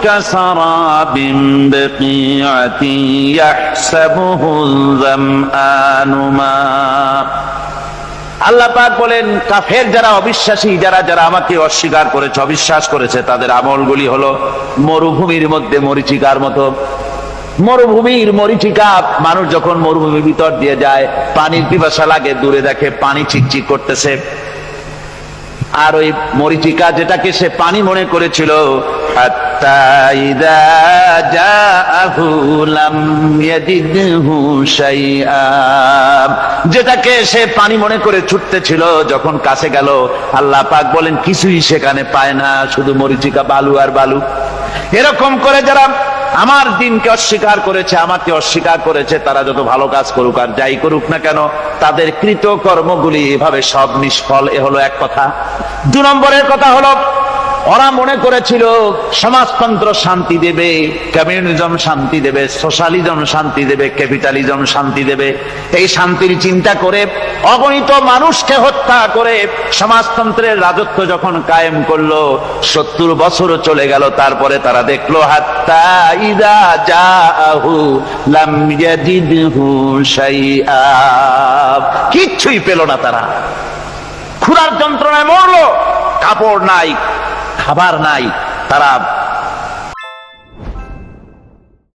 কাসারাবিন বিকিআতিন ইয়াহসাবুহুল যামআনু মা। আল্লাহ পাক বলেন, কাফের যারা, অবিশ্বাসী যারা যারা আমাকে অস্বীকার করেছে, অবিশ্বাস করেছে, তাদের আমলগুলি হলো মরুভূমির মধ্যে মরীচিকার মতো। মরুভূমির মরীচিকা, মানুষ যখন মরুভূমির ভিতর দিয়ে যায়, পানির পিপাসা লাগে, দূরে দেখে পানি চিকচিক করতেছে, আর ওই মরীচিকা যেটাকে সে পানি মনে করেছিল, হাত্তা ইযা জাআহু লাম ইয়াজিদহু শাইআ, যেটাকে সে পানি মনে করে ছুটতেছিল, যখন কাছে গেল আল্লাহ পাক বলেন কিছুই সেখানে পায় না, শুধু মরীচিকা, বালু আর বালু। এরকম করে যারা আমার দিনকে অস্বীকার করেছে, আমাকে অস্বীকার করেছে, তারা যত ভালো কাজ করুক আর যাই করুক না কেন, তাদের কৃত কর্মগুলি এভাবে সব নিষ্ফল। এ হলো এক কথা। 2 নম্বরের কথা হলো, ওরা মনে করেছিল সমাজতন্ত্র শান্তি দেবে, কমিউনিজম শান্তি দেবে, সোশ্যালিজম শান্তি দেবে, ক্যাপিটালিজম শান্তি দেবে। এই শান্তির চিন্তা করে অগণিত মানুষকে হত্যা করে সমাজতন্ত্রের রাজত্ব যখন কায়েম করলো, 70 বছরও চলে গেল, তারপরে তারা দেখলো হাত্তা ইযা জাআহু লাম ইয়াজিদহু শাইআ, কিচ্ছুই পেল না। তারা ক্ষুধার যন্ত্রণায় মরলো, কাপড় নাই, খাবার নাই, তারা